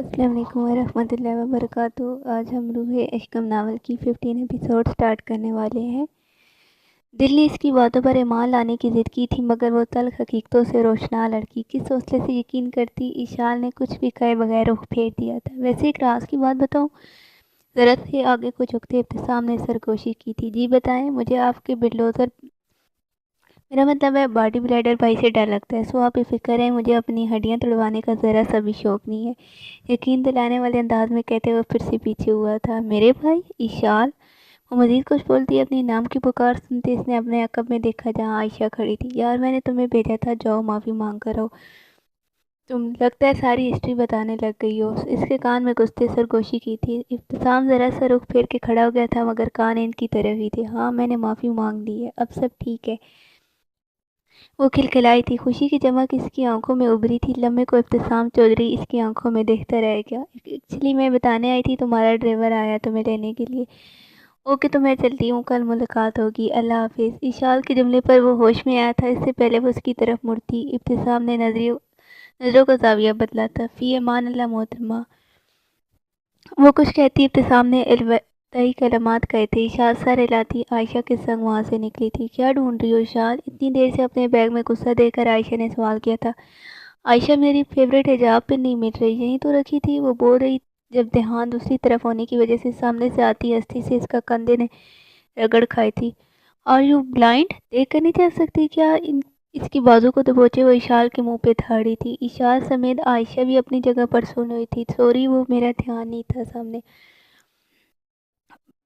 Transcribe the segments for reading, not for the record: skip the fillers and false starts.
السلام علیکم ورحمۃ اللہ وبرکاتہ۔ آج ہم روح اشکم ناول کی 15 ایپیسوڈ سٹارٹ کرنے والے ہیں۔ دل نے اس کی باتوں پر ایمان لانے کی ضد کی تھی، مگر وہ تلخ حقیقتوں سے روشنا لڑکی کس حوصلے سے یقین کرتی۔ ایشال نے کچھ بھی کہے بغیر رخ پھیر دیا تھا۔ ویسے ایک راز کی بات بتاؤں؟ ذرا سے آگے کو جھکتے ابتسام نے سرگوشی کی تھی۔ جی بتائیں، مجھے آپ کے بلڈوزر میرا مطلب ہے باڈی بلڈر بھائی سے ڈر لگتا ہے، سو آپ بے فکر ہیں، مجھے اپنی ہڈیاں توڑوانے کا ذرا سا بھی شوق نہیں ہے، یقین دلانے والے انداز میں کہتے ہوئے پھر سے پیچھے ہوا تھا۔ میرے بھائی ایشال؟ وہ مزید کچھ بولتی، اپنی نام کی پکار سنتے اس نے اپنے عقب میں دیکھا جہاں عائشہ کھڑی تھی۔ یار میں نے تمہیں بھیجا تھا، جاؤ معافی مانگ کر آؤ۔ تم لگتا ہے ساری ہسٹری بتانے لگ گئی ہو، اس کے کان میں گھستے سرگوشی کی تھی۔ ابتسام ذرا سا رخ پھیر کے کھڑا ہو گیا تھا، مگر کان ان کی طرف ہی تھے۔ ہاں میں نے معافی مانگ لی ہے، اب سب ٹھیک ہے۔ وہ کھلکھلائی تھی، خوشی کی چمک اس کی آنکھوں میں ابھری تھی۔ لمحے کو ابتسام چودھری اس کی آنکھوں میں دیکھتا رہ گیا۔ ایکچولی میں بتانے آئی تھی، تمہارا ڈرائیور آیا تمہیں لینے کے لیے۔ اوکے تو میں چلتی ہوں، کل ملاقات ہوگی، اللہ حافظ۔ ایشال کے جملے پر وہ ہوش میں آیا تھا، اس سے پہلے وہ اس کی طرف مڑتی۔ ابتسام نے نظروں کا زاویہ بدلا تھا۔ فی امان اللہ محترمہ۔ وہ کچھ کہتی، ابتسام نے الوداعی کلمات کہے تھے۔ ایشال سر ہلاتی عائشہ کے سنگ وہاں سے نکلی تھی۔ کیا ڈھونڈ رہی ہو ایشال؟ اتنی دیر سے اپنے بیگ میں غصہ دے کر عائشہ نے سوال کیا تھا۔ عائشہ میری فیوریٹ حجاب پہ نہیں مل رہی، یہیں تو رکھی تھی، وہ بول رہی جب دھیان دوسری طرف ہونے کی وجہ سے سامنے سے آتی ہستی سے اس کا کندھے نے رگڑ کھائی تھی۔ Are you blind? دیکھ کر نہیں چل سکتی کیا؟ اس کی بازو کو دبوچے وہ ایشال کے منہ پہ دھاڑی تھی۔ ایشال سمیت عائشہ بھی اپنی جگہ پر سن ہوئی تھی۔ سوری، وہ میرا دھیان نہیں تھا سامنے۔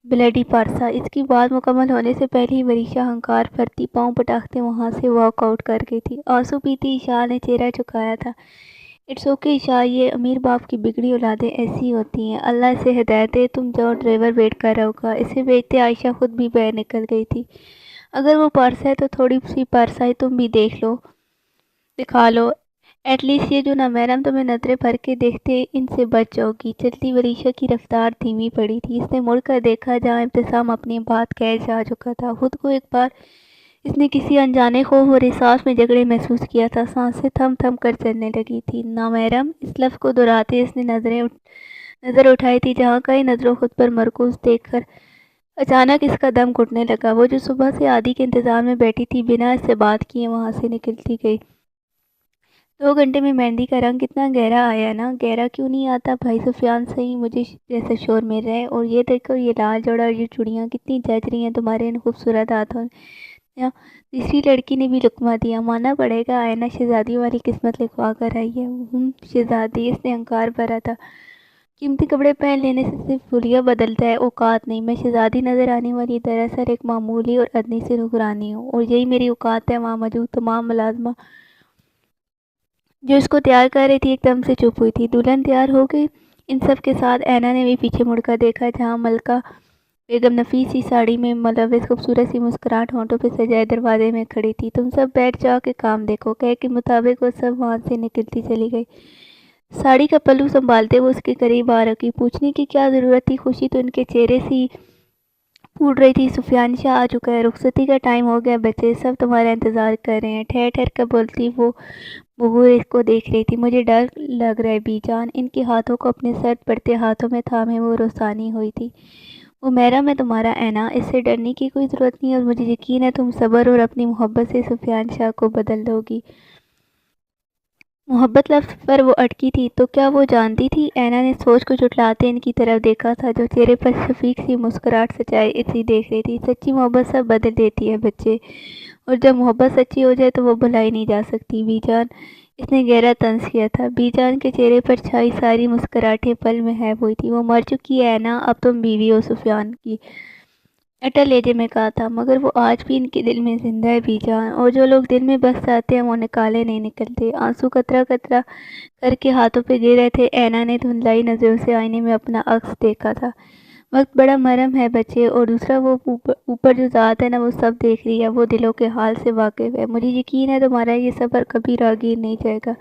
بلڈی پارسا۔ اس کی بات مکمل ہونے سے پہلے ہی وریشا ہنکار بھرتی پاؤں پٹاختے وہاں سے واک آؤٹ کر گئی تھی۔ آنسو پیتی ایشال نے چہرہ جھکایا تھا۔ اٹس اوکے ایشال، یہ امیر باپ کی بگڑی اولادیں ایسی ہوتی ہیں، اللہ اسے ہدایت دے۔ تم جاؤ، ڈرائیور ویٹ کر رہا ہوگا۔ اسے بھیجتے عائشہ خود بھی باہر نکل گئی تھی۔ اگر وہ پارسا ہے تو تھوڑی سی پارسائی تم بھی دکھا لو، ایٹ لیسٹ یہ جو نامحرم تمہیں نظریں بھر کے دیکھتے ان سے بچ جاؤ گی۔ چلتی وریشا کی رفتار دھیمی پڑی تھی۔ اس نے مڑ کر دیکھا جہاں ابتسام اپنی بات کہہ جا چکا تھا۔ خود کو ایک بار اس نے کسی انجانے خوف اور احساس میں جھگڑے محسوس کیا تھا۔ سانسیں تھم تھم کر چلنے لگی تھی۔ نامحرم، اس لفظ کو دہراتے اس نے نظر اٹھائی تھی جہاں کئی نظروں خود پر مرکوز دیکھ کر اچانک اس کا دم گھٹنے لگا۔ وہ جو صبح سے عادی کے انتظار میں بیٹھی تھی، بنا اس سے بات کیے وہاں سے نکلتی گئی۔ 2 گھنٹے میں مہندی کا رنگ کتنا گہرا آیا نا؟ گہرا کیوں نہیں آتا بھائی سفیان؟ صحیح مجھے جیسا شور مل رہا ہے، اور یہ دیکھو یہ لال جوڑا اور یہ چوڑیاں کتنی جچ رہی ہیں تمہارے ان خوبصورت ہاتھوں۔ تیسری لڑکی نے بھی لقمہ دیا۔ ماننا پڑے گا آئینہ شہزادی والی قسمت لکھوا کر آئی ہے۔ شہزادی، اس نے انکار بھرا تھا۔ قیمتی کپڑے پہن لینے سے صرف حلیہ بدلتا ہے، اوقات نہیں۔ میں شہزادی نظر آنے والی دراصل ایک معمولی اور ادنی سی نوکرانی ہوں، اور یہی میری اوقات ہے۔ وہاں موجود تمام ملازمہ جو اس کو تیار کر رہی تھی ایک دم سے چپ ہوئی تھی۔ دلہن تیار ہو گئی؟ ان سب کے ساتھ اینا نے بھی پیچھے مڑ کر دیکھا جہاں ملکہ بیگم نفیس سی ساڑی میں ملوث خوبصورت سی مسکراہٹ ہونٹوں پہ سجائے دروازے میں کھڑی تھی۔ تم سب بیٹھ جاؤ کہ کام دیکھو، کہے کے مطابق وہ سب وہاں سے نکلتی چلی گئی۔ ساڑی کا پلو سنبھالتے وہ اس کے قریب آ رکی۔ پوچھنے کی کیا ضرورت تھی، خوشی تو ان کے چہرے سے ہی پھوٹ رہی تھی۔ سفیان شاہ آ چکا ہے، رخصتی کا ٹائم ہو گیا، بچے سب تمہارا انتظار کر رہے ہیں۔ ٹھہر ٹھہر کر بولتی وہ بغور اس کو دیکھ رہی تھی۔ مجھے ڈر لگ رہا ہے بی جان۔ ان کے ہاتھوں کو اپنے سرد پڑتے ہاتھوں میں تھامے وہ روسانی ہوئی تھی۔ وہ محرم ہے تمہارا اینا، اس سے ڈرنے کی کوئی ضرورت نہیں، اور مجھے یقین ہے تم صبر اور اپنی محبت سے سفیان شاہ کو بدل دو گی۔ محبت لفظ پر وہ اٹکی تھی۔ تو کیا وہ جانتی تھی؟ اینا نے سوچ کو جھٹلاتے ان کی طرف دیکھا تھا جو چہرے پر شفیق سی مسکراہٹ سچائے اسی دیکھ رہی تھی۔ سچی محبت سب بدل دیتی ہے بچے، اور جب محبت سچی ہو جائے تو وہ بھلائی نہیں جا سکتی بی جان۔ اس نے گہرا طنز کیا تھا۔ بی جان کے چہرے پر چھائی ساری مسکراہٹیں پل میں غائب ہوئی تھی۔ وہ مر چکی ہے اینا، اب تم بیوی ہو سفیان کی، اٹل لہجے میں کہا تھا، مگر وہ آج بھی ان کے دل میں زندہ ہے بی جان، اور جو لوگ دل میں بس جاتے ہیں وہ نکالے نہیں نکلتے۔ آنسو قطرہ قطرہ کر کے ہاتھوں پہ گر رہے تھے۔ اینا نے دھندلائی نظروں سے آئینے میں اپنا عکس دیکھا تھا۔ وقت بڑا مرہم ہے بچے، اور دوسرا وہ اوپر جو ذات ہے نا، وہ سب دیکھ رہی ہے، وہ دلوں کے حال سے واقف ہے۔ مجھے یقین ہے تمہارا یہ صبر کبھی راگیر نہیں جائے گا۔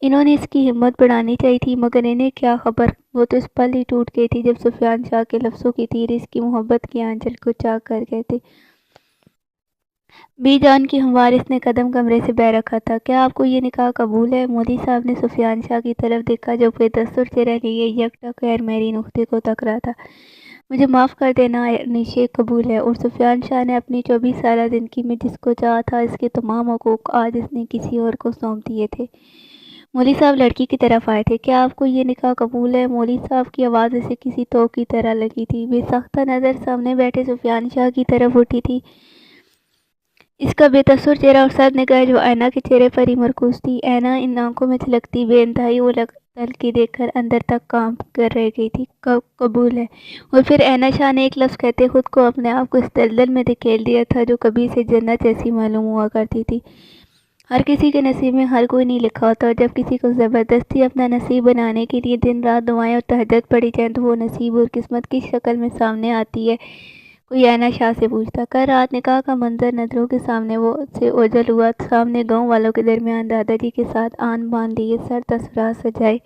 انہوں نے اس کی ہمت بڑھانی چاہیے تھی، مگر انہیں کیا خبر، وہ تو اس پل ہی ٹوٹ گئی تھی جب سفیان شاہ کے لفظوں کی تیر اس کی محبت کی آنچل کو چاک کر گئے تھے۔ بی جان کی ہموارث نے قدم کمرے سے بہ رکھا تھا۔ کیا آپ کو یہ نکاح قبول ہے؟ مولوی صاحب نے سفیان شاہ کی طرف دیکھا جو بے دستور چہرہ لیے یکٹک غیر مہری نقطے کو تک رہا تھا۔ مجھے معاف کر دینا نیشے قبول ہے۔ اور سفیان شاہ نے اپنی 24 سالہ زندگی میں جس کو چاہا تھا اس کے تمام حقوق آج اس نے کسی اور کو سونپ دیے تھے۔ مولوی صاحب لڑکی کی طرف آئے تھے۔ کیا آپ کو یہ نکاح قبول ہے؟ مولوی صاحب کی آواز اسے کسی توق کی طرح لگی تھی۔ بے ساختہ نظر سامنے بیٹھے سفیان شاہ کی طرف اٹھی تھی۔ اس کا بے تصور چہرہ اور سرد نگاہ جو آئینہ کے چہرے پر ہی مرکوز تھی، آئینہ ان آنکھوں میں چھلکتی بے انتہائی وہ تلخی دیکھ کر اندر تک کام کر رہ گئی تھی۔ قبول ہے۔ اور پھر آئینہ شاہ نے ایک لفظ کہتے خود کو اپنے آپ کو اس دلدل میں دھکیل دیا تھا جو کبھی سے جنت جیسی معلوم ہوا کرتی تھی۔ ہر کسی کے نصیب میں ہر کوئی نہیں لکھا ہوتا، اور جب کسی کو زبردستی اپنا نصیب بنانے کے لیے دن رات دعائیں اور تہجد پڑھی جائیں تو وہ نصیب اور قسمت کس شکل میں سامنے آتی ہے، کوئی آئینہ شاہ سے پوچھتا۔ کل رات نکاح کا منظر نظروں کے سامنے وہ سے اوجھل ہوا، سامنے گاؤں والوں کے درمیان دادا جی کے ساتھ آن بان لیے سر تسرات سجائے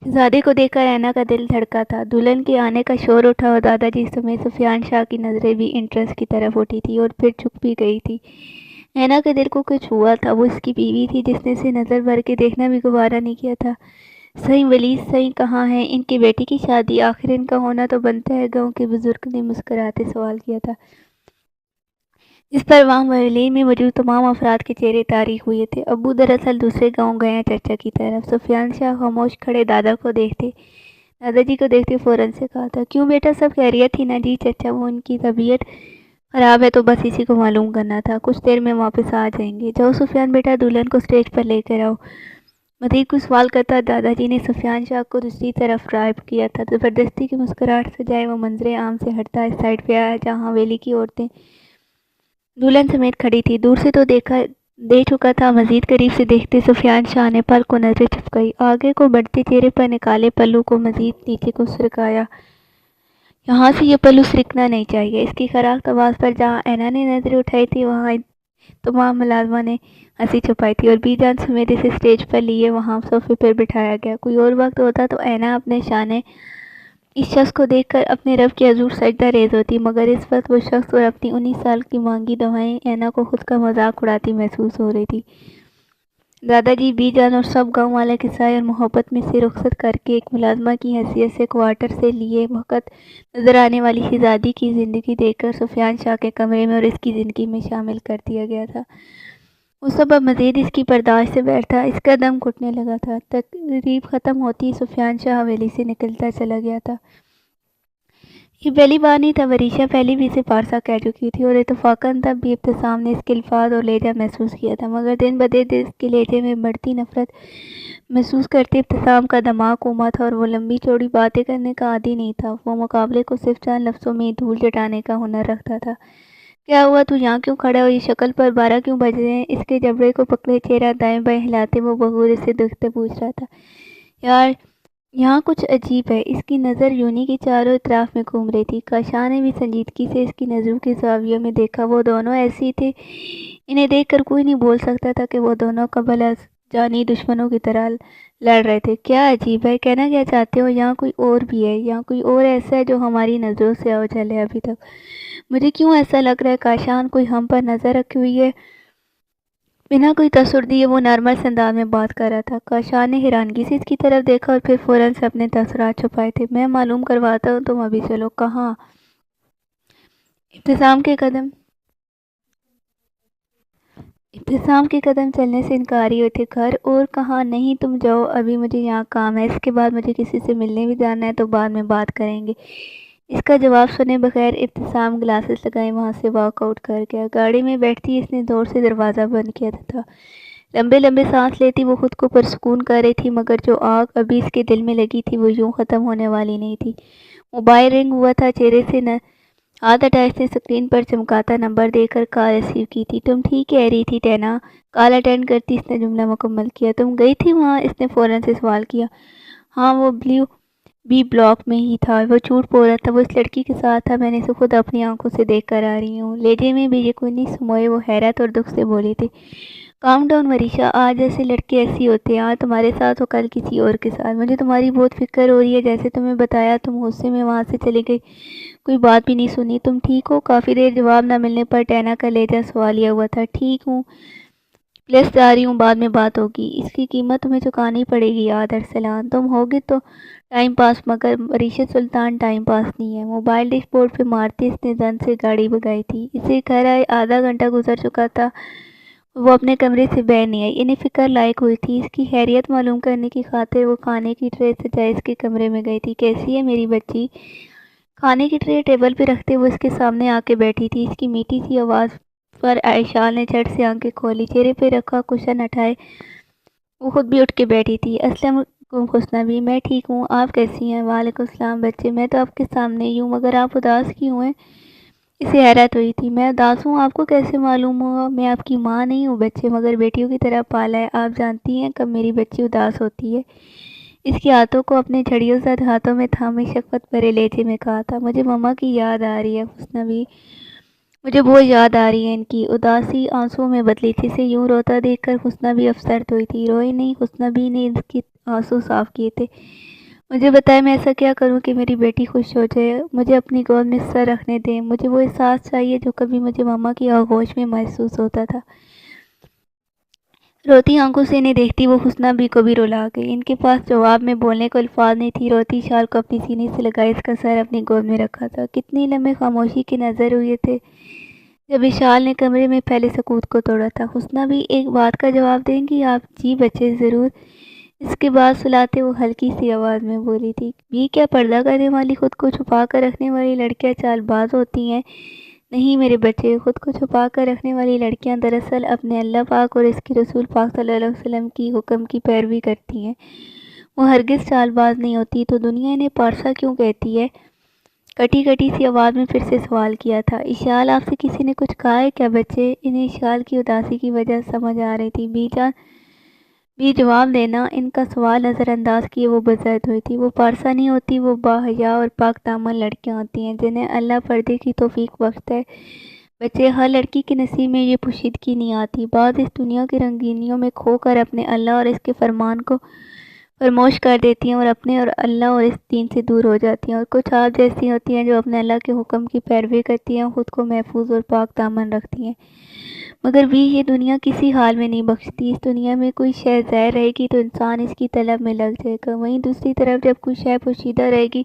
شہزادے کو دیکھ کر آئینہ کا دل دھڑکا تھا۔ دلہن کے آنے کا شور اٹھا اور دادا جی سمیت سفیان شاہ کی نظریں بھی انٹرس کی طرف اٹھی تھی اور پھر جھک بھی گئی تھی۔ آئینہ کے دل کو کچھ ہوا تھا۔ وہ اس کی بیوی تھی جس نے اسے نظر بھر کے دیکھنا بھی گوارا نہیں کیا تھا۔ صحیح ولی صحیح کہاں ہے ان کی بیٹی کی شادی؟ آخر ان کا ہونا تو بنتا ہے، گاؤں کے بزرگ نے مسکراتے سوال کیا تھا، جس پر وہاں محلے میں موجود تمام افراد کے چہرے تاریک ہوئے تھے۔ ابو دراصل دوسرے گاؤں گئے ہیں چچا کی طرف۔ سفیان شاہ خاموش کھڑے دادا جی کو دیکھتے فوراً سے کہا تھا، کیوں بیٹا سب خیریت تھی نا؟ جی چچا، وہ ان کی طبیعت خراب ہے تو بس اسی کو معلوم کرنا تھا، کچھ دیر میں واپس آ جائیں گے۔ جاؤ سفیان بیٹا، دلہن کو اسٹیج پر لے کر آؤ۔ مزید کچھ سوال کرتا دادا جی نے سفیان شاہ کو دوسری طرف ڈرائیو کیا تھا۔ زبردستی کی مسکراہٹ سجائے وہ منظر عام سے ہٹتا اس سائڈ پہ آیا جہاں حویلی کی عورتیں دلہن سمیت کھڑی تھی۔ دور سے تو دے چکا تھا، مزید قریب سے دیکھتے سفیان شاہ نے پل کو نظریں چپکائی، آگے کو بڑھتے چہرے پر نکالے پلو کو مزید نیچے کو سرکایا۔ یہاں سے یہ پلو سرکنا نہیں چاہیے۔ اس کی خراخ آواز پر جہاں آئینہ نے نظریں اٹھائی تھی وہاں تمام ملازمہ نے ہنسی چھپائی تھی اور بی جان سمیت اسے اسٹیج پر لیے وہاں صوفے پر بٹھایا گیا۔ کوئی اور وقت ہوتا تو آئینہ اپنے شانے اس شخص کو دیکھ کر اپنے رب کے حضور سجدہ ریز ہوتی، مگر اس وقت وہ شخص اور اپنی 19 سال کی مانگی دعائیں آئینہ کو خود کا مذاق اڑاتی محسوس ہو رہی تھی۔ دادا جی، بی جان اور سب گاؤں والے کے سائے اور محبت میں سے رخصت کر کے ایک ملازمہ کی حیثیت سے کوارٹر سے لیے وقت نظر آنے والی شہزادی کی زندگی دیکھ کر سفیان شاہ کے کمرے میں اور اس کی زندگی میں شامل کر دیا گیا تھا۔ وہ سب اب مزید اس کی برداشت سے باہر تھا۔ اس کا دم گھٹنے لگا تھا۔ تقریب ختم ہوتی ہی سفیان شاہ حویلی سے نکلتا چلا گیا تھا۔ یہ پہلی بار نہیں تھا، وریشا پہلے بھی اسے پارسا کہہ چکی تھی اور اتفاقاً تب بھی ابتسام نے اس کے الفاظ اور لہجہ محسوس کیا تھا، مگر دن بدن اس کے لہجے میں بڑھتی نفرت محسوس کرتے ابتسام کا دماغ کوما تھا اور وہ لمبی چوڑی باتیں کرنے کا عادی نہیں تھا۔ وہ مقابلے کو صرف چند لفظوں میں ہی دھول چٹانے کا ہنر رکھتا تھا۔ کیا ہوا؟ تو یہاں کیوں کھڑا ہے اور یہ شکل پر 12 کیوں بج رہے ہیں؟ اس کے جبڑے کو پکڑے چہرہ دائیں بائیں ہلاتے وہ بغور سے دیکھتے پوچھ رہا تھا۔ یار یہاں کچھ عجیب ہے۔ اس کی نظر یونی کی چاروں اطراف میں گھوم رہی تھی۔ کاشان نے بھی سنجیدگی سے اس کی نظروں کے زاویوں میں دیکھا۔ وہ دونوں ایسے ہی تھے، انہیں دیکھ کر کوئی نہیں بول سکتا تھا کہ وہ دونوں قبل از جانی دشمنوں کی طرح لڑ رہے تھے۔ کیا عجیب ہے؟ کہنا کیا چاہتے ہو؟ یہاں کوئی اور بھی ہے، یہاں کوئی اور ایسا ہے جو ہماری نظروں سے اوجھل ہے ابھی تک۔ مجھے کیوں ایسا لگ رہا ہے کاشان کوئی ہم پر نظر رکھی ہوئی ہے؟ بنا کوئی تاثر دیے وہ نارمل سے انداز میں بات کر رہا تھا۔ کاشان نے حیرانگی سے اس کی طرف دیکھا اور پھر فوراً سے اپنے تاثرات چھپائے تھے۔ میں معلوم کرواتا ہوں، تم ابھی چلو۔ کہاں؟ ابتسام کے قدم چلنے سے انکاری ہوئے تھے۔ گھر اور کہاں؟ نہیں تم جاؤ، ابھی مجھے یہاں کام ہے، اس کے بعد مجھے کسی سے ملنے بھی جانا ہے تو بعد میں بات کریں گے۔ اس کا جواب سنے بغیر ابتسام گلاسز لگائے وہاں سے واک آؤٹ کر گیا۔ گاڑی میں بیٹھتی اس نے زور سے دروازہ بند کیا تھا۔ لمبے لمبے سانس لیتی وہ خود کو پرسکون کر رہی تھی، مگر جو آگ ابھی اس کے دل میں لگی تھی وہ یوں ختم ہونے والی نہیں تھی۔ موبائل رنگ ہوا تھا، چہرے سے ہاتھ ہٹا اس نے اسکرین پر چمکاتا نمبر دیکھ کر کال ریسیو کی تھی۔ تم ٹھیک کہہ رہی تھی ٹینا؟ کال اٹینڈ کرتی اس نے جملہ مکمل کیا۔ تم گئی تھی وہاں؟ اس نے فوراً سے سوال کیا۔ ہاں، وہ بی بلاک میں ہی تھا۔ وہ جھوٹ بول رہا تھا، وہ اس لڑکی کے ساتھ تھا، میں نے اسے خود اپنی آنکھوں سے دیکھ کر آ رہی ہوں۔ لہجے میں بھی یقینی سموئے وہ حیرت اور دکھ سے بولی تھی۔ کام ڈاؤن وریشا، آج ایسے لڑکے ایسی ہوتے ہیں، آج تمہارے ساتھ ہو کل کسی اور کے ساتھ۔ مجھے تمہاری بہت فکر ہو رہی ہے، جیسے تمہیں بتایا تم غصے میں وہاں سے چلے گئی، کوئی بات بھی نہیں سنی۔ تم ٹھیک ہو؟ کافی دیر جواب نہ ملنے پر ٹینا کا لہجہ سوالیہ ہوا تھا۔ ٹھیک ہوں، پلس جا رہی ہوں، بعد میں بات ہوگی، اس کی قیمت تمہیں چکانی پڑے گی یاد ارسلان۔ تم ہوگے تو ٹائم پاس، مگر رشید سلطان ٹائم پاس نہیں ہے۔ موبائل ڈیش بورڈ پہ مارتے اس نے زن سے گاڑی بگائی تھی۔ اسے گھر آئے آدھا گھنٹہ گزر چکا تھا، وہ اپنے کمرے سے باہر نہیں آئی۔ انہیں فکر لائق ہوئی تھی، اس کی خیریت معلوم کرنے کی خاطر وہ کھانے کی ٹرے سجائے اس کے کمرے میں گئی تھی۔ کیسی ہے میری بچی؟ کھانے کی ٹرے ٹیبل پہ رکھتے وہ اس کے سامنے آ کے بیٹھی تھی۔ اس کی میٹھی سی آواز پر عائشال نے جھٹ سے آنکھیں کھولی، چہرے پہ رکھا کشن اٹھائے وہ خود بھی اٹھ کے بیٹھی تھی۔ السلام علیکم حسنہ، میں ٹھیک ہوں، آپ کیسی ہیں؟ وعلیکم السلام بچے، میں تو آپ کے سامنے ہی ہوں، مگر آپ اداس کیوں ہیں؟ اسے حیرت ہوئی تھی۔ میں اداس ہوں؟ آپ کو کیسے معلوم ہوا؟ میں آپ کی ماں نہیں ہوں بچے، مگر بیٹیوں کی طرح پالا ہے۔ آپ جانتی ہیں کب میری بچی اداس ہوتی ہے؟ اس کے ہاتھوں کو اپنے جھڑیوں زد ہاتھوں میں تھامے شفقت بھرے لہجے میں کہا تھا۔ مجھے مما کی یاد آ رہی ہے حسنہ بھی، مجھے بہت یاد آ رہی ہے۔ ان کی اداسی آنسوؤں میں بدلی تھی۔ اسے یوں روتا دیکھ کر حسنہ بھی افسرد ہوئی تھی۔ روئی نہیں، حسنہ بھی نے اس کے آنسو صاف کیے تھے۔ مجھے بتائے میں ایسا کیا کروں کہ میری بیٹی خوش ہو جائے؟ مجھے اپنی گود میں سر رکھنے دیں، مجھے وہ احساس چاہیے جو کبھی مجھے مما کی آغوش میں محسوس ہوتا تھا۔ روتی آنکھوں سے انہیں دیکھتی وہ حسنہ بھی کو بھی رلا گئی۔ ان کے پاس جواب میں بولنے کو الفاظ نہیں تھی۔ روتی شال کو اپنی سینے سے لگائے اس کا سر اپنی گود میں رکھا تھا۔ کتنی لمحے خاموشی کے نظر ہوئے تھے جب اشال نے کمرے میں پھیلے سکوت کو توڑا تھا۔ حسنہ بھی ایک بات کا جواب دیں گی آپ؟ جی بچے ضرور، اس کے بعد سلاتے وہ ہلکی سی آواز میں بولی تھی۔ بھی کیا پردہ کرنے والی، خود کو چھپا کر رکھنے والی لڑکیاں چال باز ہوتی ہیں؟ نہیں میرے بچے، خود کو چھپا کر رکھنے والی لڑکیاں دراصل اپنے اللہ پاک اور اس کے رسول پاک صلی اللہ علیہ وسلم کی حکم کی پیروی کرتی ہیں، وہ ہرگز چال باز نہیں ہوتی۔ تو دنیا انہیں پارسا کیوں کہتی ہے؟ کٹی کٹی سی آواز میں پھر سے سوال کیا تھا۔ اشال آپ سے کسی نے کچھ کہا ہے کیا بچے؟ انہیں اشال کی اداسی کی وجہ سمجھ آ رہی تھی۔ بی جان بھی جواب دینا، ان کا سوال نظر انداز کیے وہ بزرد ہوئی تھی۔ وہ پارسا نہیں ہوتی، وہ باحیا اور پاک دامن لڑکیاں ہوتی ہیں جنہیں اللہ پردے کی توفیق بخشتا ہے۔ بچے، ہر لڑکی کے نصیب میں یہ پوشیدگی نہیں آتی۔ بعض اس دنیا کی رنگینیوں میں کھو کر اپنے اللہ اور اس کے فرمان کو فراموش کر دیتی ہیں اور اپنے اور اللہ اور اس دین سے دور ہو جاتی ہیں، اور کچھ آپ جیسی ہوتی ہیں جو اپنے اللہ کے حکم کی پیروی کرتی ہیں، خود کو محفوظ اور پاک دامن رکھتی ہیں۔ مگر بھی یہ دنیا کسی حال میں نہیں بخشتی۔ اس دنیا میں کوئی شے ظاہر رہے گی تو انسان اس کی طلب میں لگ جائے گا، وہیں دوسری طرف جب کوئی شے پوشیدہ رہے گی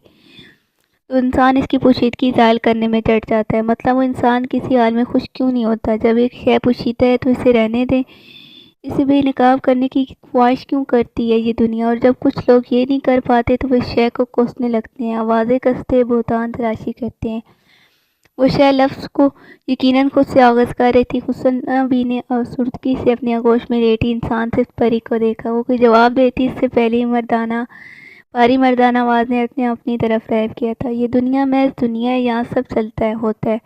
تو انسان اس کی پوشیدگی ظاہر کرنے میں ڈٹ جاتا ہے۔ مطلب وہ انسان کسی حال میں خوش کیوں نہیں ہوتا؟ جب ایک شے پوشیدہ ہے تو اسے رہنے دیں، اسے بے نقاب کرنے کی خواہش کیوں کرتی ہے یہ دنیا؟ اور جب کچھ لوگ یہ نہیں کر پاتے تو وہ اس شے کو کوسنے لگتے ہیں، آوازیں کستے، بہتان تراشی کرتے ہیں۔ وہ شے لفظ کو یقیناً خود سے آغاز کر رہی تھی۔ حسنہ بھی نے افسردگی سے اپنی آغوش میں لیٹی انسان سے پری کو دیکھا۔ وہ کوئی جواب دیتی اس سے پہلے بھاری مردانہ آواز نے اپنی طرف ریب کیا تھا۔ یہ دنیا محض دنیا ہے، یہاں سب چلتا ہے، ہوتا ہے۔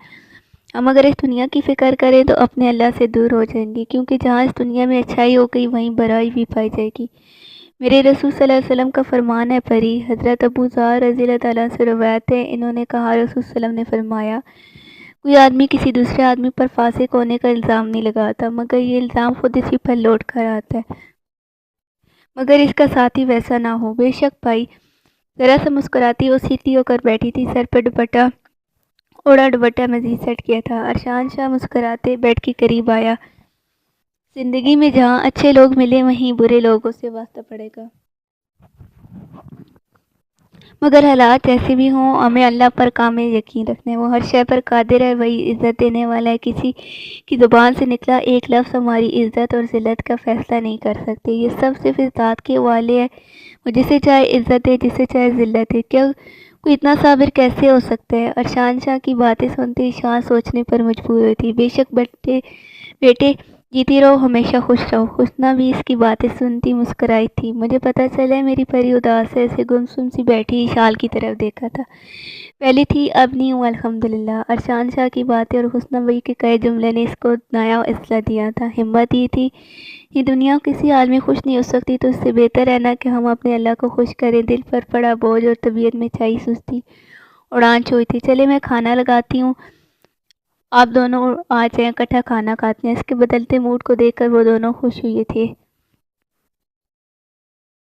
ہم اگر اس دنیا کی فکر کریں تو اپنے اللہ سے دور ہو جائیں گے، کیونکہ جہاں اس دنیا میں اچھائی ہو گئی وہیں برائی بھی پائی جائے گی۔ میرے رسول صلی اللہ علیہ وسلم کا فرمان ہے پری، حضرت ابو ذر رضی اللہ تعالیٰ سے روایت ہے، انہوں نے کہا رسول صلی اللہ علیہ وسلم نے فرمایا، کوئی آدمی کسی دوسرے آدمی پر فاسق ہونے کا الزام نہیں لگاتا، مگر یہ الزام خود اسی پر لوٹ کر آتا ہے، مگر اس کا ساتھی ویسا نہ ہو۔ بے شک بھائی، ذرا سا مسکراتی وہ سیدھی ہو کر بیٹھی تھی، سر پہ دوپٹہ اوڑا، دوپٹہ مزید سیٹ کیا تھا۔ ارشان شاہ مسکراتے بیڈ کے قریب آیا۔ زندگی میں جہاں اچھے لوگ ملے وہیں برے لوگوں سے واسطہ پڑے گا، مگر حالات جیسے بھی ہوں ہمیں اللہ پر کامل یقین رکھنا ہے، وہ ہر شے پر قادر ہے، وہی عزت دینے والا ہے۔ کسی کی زبان سے نکلا ایک لفظ ہماری عزت اور ذلت کا فیصلہ نہیں کر سکتے، یہ سب صرف اس ذات کے حوالے ہے، وہ جسے چاہے عزت دے، جسے چاہے ذلت دے۔ کیا کوئی اتنا صابر کیسے ہو سکتا ہے؟ ارشان شاہ کی باتیں سنتے اشان سوچنے پر مجبور ہوئی تھی۔ بے شک بیٹے، جیتی رہو، ہمیشہ خوش رہو۔ حسنہ بھی اس کی باتیں سنتی مسکرائی تھی۔ مجھے پتہ چلا میری پری اداس ہے، اسے گمسم سی بیٹھی اشال کی طرف دیکھا تھا۔ پہلے تھی اب نہیں ہوں الحمدللہ۔ ارشان شاہ کی باتیں اور حسنہ بھائی کے کہے جملے نے اس کو نیا اصلاح دیا تھا، ہمت دی تھی۔ یہ دنیا کسی حال میں خوش نہیں ہو سکتی، تو اس سے بہتر ہے نا کہ ہم اپنے اللہ کو خوش کریں۔ دل پر پڑا بوجھ اور طبیعت میں چھائی سستی اڑان چھوئی تھی۔ چلے میں کھانا لگاتی ہوں، آپ دونوں آ جائیں اکٹھا کھانا کھاتے ہیں۔ اس کے بدلتے موڈ کو دیکھ کر وہ دونوں خوش ہوئے تھے۔